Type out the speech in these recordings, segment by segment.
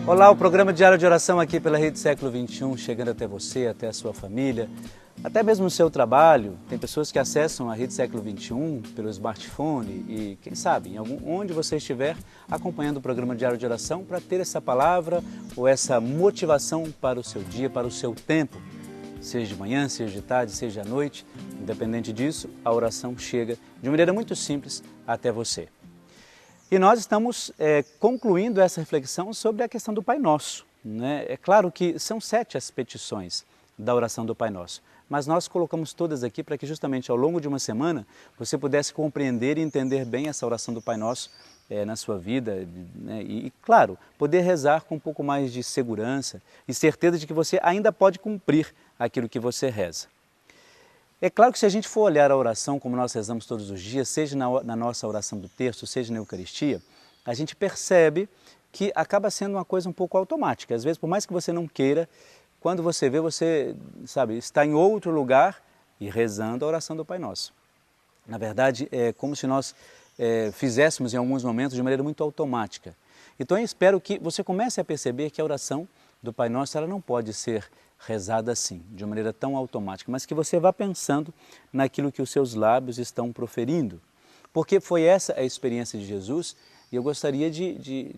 Olá, o programa Diário de Oração aqui pela Rede Século XXI, chegando até você, até a sua família, até mesmo no seu trabalho. Tem pessoas que acessam a Rede Século XXI pelo smartphone e, quem sabe, onde você estiver acompanhando o programa Diário de Oração para ter essa palavra ou essa motivação para o seu dia, para o seu tempo. Seja de manhã, seja de tarde, seja à noite, independente disso, a oração chega de maneira muito simples até você. E nós estamos concluindo essa reflexão sobre a questão do Pai Nosso, né? É claro que são 7 as petições da oração do Pai Nosso, mas nós colocamos todas aqui para que justamente ao longo de uma semana você pudesse compreender e entender bem essa oração do Pai Nosso na sua vida, né? E, claro, poder rezar com um pouco mais de segurança e certeza de que você ainda pode cumprir aquilo que você reza. É claro que se a gente for olhar a oração como nós rezamos todos os dias, seja na nossa oração do terço, seja na Eucaristia, a gente percebe que acaba sendo uma coisa um pouco automática. Às vezes, por mais que você não queira, quando você vê, você, sabe, está em outro lugar e rezando a oração do Pai Nosso. Na verdade, é como se nós fizéssemos em alguns momentos de maneira muito automática. Então eu espero que você comece a perceber que a oração do Pai Nosso ela não pode ser rezada assim, de uma maneira tão automática, mas que você vá pensando naquilo que os seus lábios estão proferindo. Porque foi essa a experiência de Jesus e eu gostaria de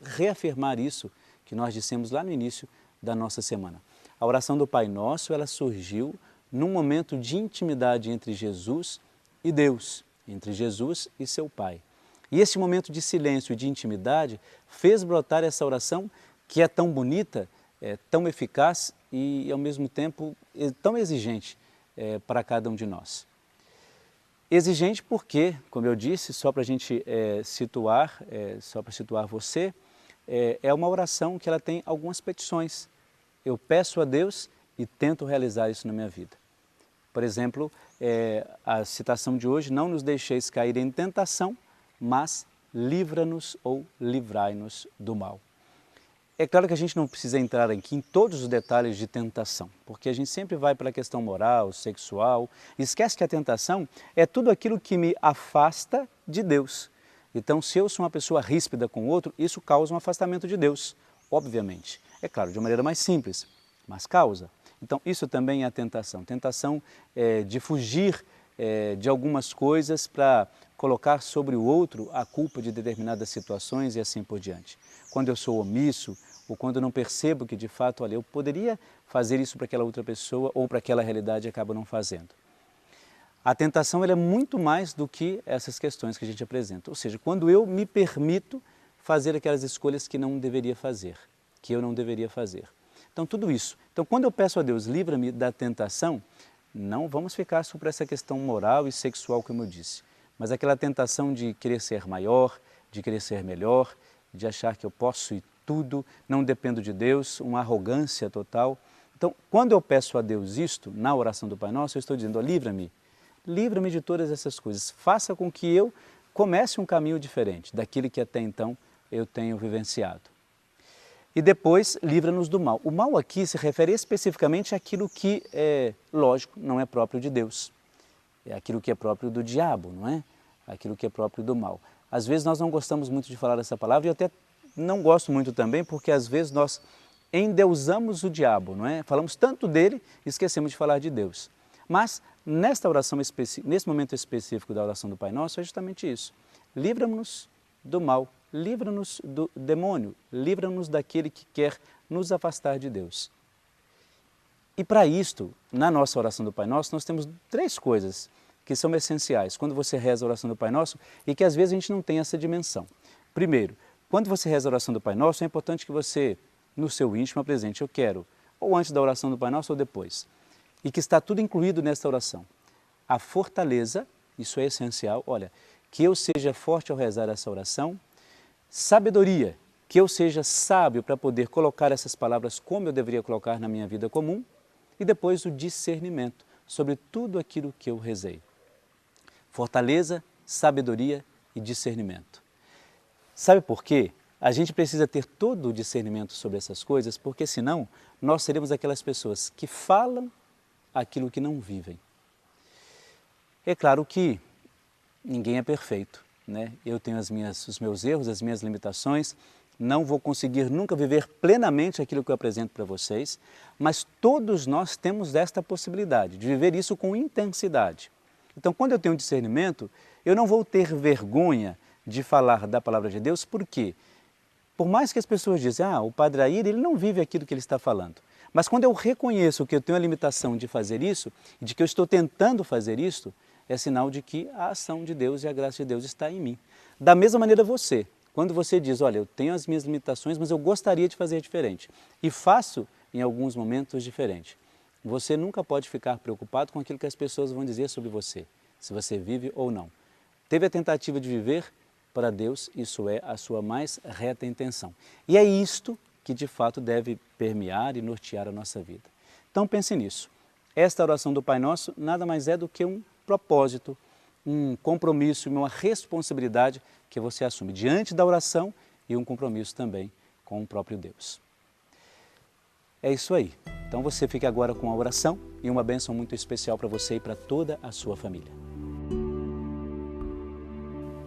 reafirmar isso que nós dissemos lá no início da nossa semana. A oração do Pai Nosso, ela surgiu num momento de intimidade entre Jesus e Deus, entre Jesus e seu Pai. E esse momento de silêncio e de intimidade fez brotar essa oração que é tão bonita, tão eficaz e, ao mesmo tempo, tão exigente para cada um de nós. Exigente porque, como eu disse, só para a gente situar, só para situar você, é uma oração que ela tem algumas petições. Eu peço a Deus e tento realizar isso na minha vida. Por exemplo, a citação de hoje, não nos deixeis cair em tentação, mas livra-nos ou livrai-nos do mal. É claro que a gente não precisa entrar aqui em todos os detalhes de tentação, porque a gente sempre vai pela questão moral, sexual, e esquece que a tentação é tudo aquilo que me afasta de Deus. Então, se eu sou uma pessoa ríspida com o outro, isso causa um afastamento de Deus, obviamente. É claro, de uma maneira mais simples, mas causa. Então, isso também é a tentação. Tentação de fugir de algumas coisas para colocar sobre o outro a culpa de determinadas situações e assim por diante. Quando eu sou omisso, ou quando eu não percebo que de fato, olha, eu poderia fazer isso para aquela outra pessoa ou para aquela realidade e acabo não fazendo. A tentação ela é muito mais do que essas questões que a gente apresenta. Ou seja, quando eu me permito fazer aquelas escolhas que não deveria fazer, que eu não deveria fazer. Então, tudo isso. Então, quando eu peço a Deus, livra-me da tentação, não vamos ficar sobre essa questão moral e sexual, como eu disse, mas aquela tentação de querer ser maior, de querer ser melhor, de achar que eu posso ir tudo, não dependo de Deus, uma arrogância total. Então, quando eu peço a Deus isto, na oração do Pai Nosso, eu estou dizendo, livra-me, livra-me de todas essas coisas, faça com que eu comece um caminho diferente daquele que até então eu tenho vivenciado. E depois, livra-nos do mal. O mal aqui se refere especificamente àquilo que, lógico, não é próprio de Deus. É aquilo que é próprio do diabo, não é? Aquilo que é próprio do mal. Às vezes nós não gostamos muito de falar essa palavra e eu até não gosto muito também porque às vezes nós endeusamos o diabo, não é? Falamos tanto dele e esquecemos de falar de Deus. Mas nesta oração nesse momento específico da oração do Pai Nosso é justamente isso. Livra-nos do mal, livra-nos do demônio, livra-nos daquele que quer nos afastar de Deus. E para isto, na nossa oração do Pai Nosso, nós temos 3 coisas que são essenciais quando você reza a oração do Pai Nosso e que às vezes a gente não tem essa dimensão. Primeiro, quando você reza a oração do Pai Nosso, é importante que você, no seu íntimo, apresente, eu quero, ou antes da oração do Pai Nosso ou depois, e que está tudo incluído nesta oração. A fortaleza, isso é essencial, olha, que eu seja forte ao rezar essa oração, sabedoria, que eu seja sábio para poder colocar essas palavras como eu deveria colocar na minha vida comum, e depois o discernimento sobre tudo aquilo que eu rezei. Fortaleza, sabedoria e discernimento. Sabe por quê? A gente precisa ter todo o discernimento sobre essas coisas, porque senão nós seremos aquelas pessoas que falam aquilo que não vivem. É claro que ninguém é perfeito, né? Eu tenho os meus erros, as minhas limitações, não vou conseguir nunca viver plenamente aquilo que eu apresento para vocês, mas todos nós temos esta possibilidade de viver isso com intensidade. Então, quando eu tenho discernimento, eu não vou ter vergonha de falar da palavra de Deus, por quê? Por mais que as pessoas dizem, o Padre Aíra, ele não vive aquilo que ele está falando. Mas quando eu reconheço que eu tenho a limitação de fazer isso, e de que eu estou tentando fazer isso, é sinal de que a ação de Deus e a graça de Deus está em mim. Da mesma maneira você, quando você diz, olha, eu tenho as minhas limitações, mas eu gostaria de fazer diferente, e faço em alguns momentos diferente, você nunca pode ficar preocupado com aquilo que as pessoas vão dizer sobre você, se você vive ou não. Teve a tentativa de viver para Deus, isso é a sua mais reta intenção. E é isto que de fato deve permear e nortear a nossa vida. Então pense nisso. Esta oração do Pai Nosso nada mais é do que um propósito, um compromisso e uma responsabilidade que você assume diante da oração e um compromisso também com o próprio Deus. É isso aí. Então você fique agora com a oração e uma bênção muito especial para você e para toda a sua família.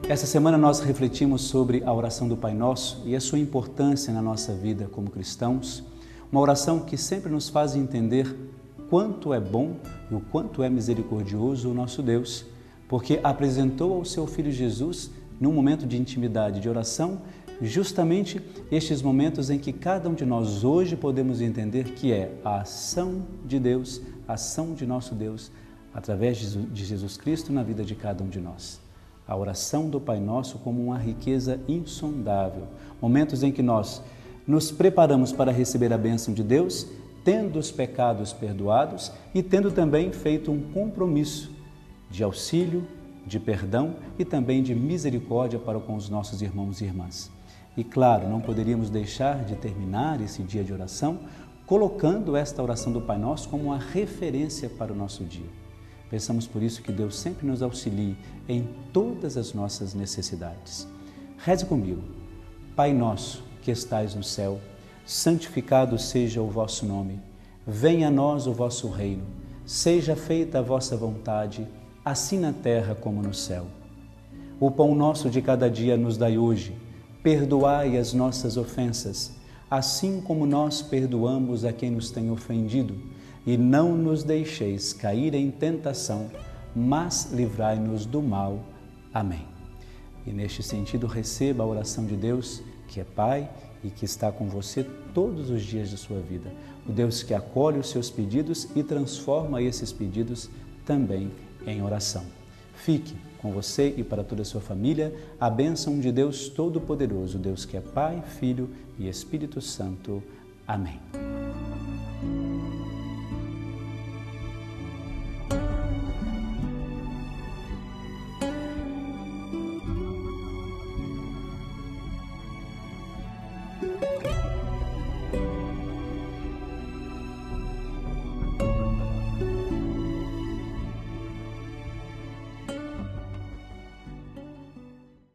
Essa semana nós refletimos sobre a oração do Pai Nosso e a sua importância na nossa vida como cristãos. Uma oração que sempre nos faz entender quanto é bom e o quanto é misericordioso o nosso Deus, porque apresentou ao seu Filho Jesus, num momento de intimidade, de oração, justamente estes momentos em que cada um de nós hoje podemos entender que é a ação de Deus, a ação de nosso Deus, através de Jesus Cristo na vida de cada um de nós. A oração do Pai Nosso como uma riqueza insondável, momentos em que nós nos preparamos para receber a bênção de Deus, tendo os pecados perdoados e tendo também feito um compromisso de auxílio, de perdão e também de misericórdia para com os nossos irmãos e irmãs. E claro, não poderíamos deixar de terminar esse dia de oração colocando esta oração do Pai Nosso como uma referência para o nosso dia. Pensamos por isso que Deus sempre nos auxilie em todas as nossas necessidades. Reze comigo. Pai nosso que estais no céu, santificado seja o vosso nome. Venha a nós o vosso reino. Seja feita a vossa vontade, assim na terra como no céu. O pão nosso de cada dia nos dai hoje. Perdoai as nossas ofensas, assim como nós perdoamos a quem nos tem ofendido. E não nos deixeis cair em tentação, mas livrai-nos do mal. Amém. E neste sentido, receba a oração de Deus, que é Pai e que está com você todos os dias de sua vida. O Deus que acolhe os seus pedidos e transforma esses pedidos também em oração. Fique com você e para toda a sua família a bênção de Deus Todo-Poderoso, Deus que é Pai, Filho e Espírito Santo. Amém.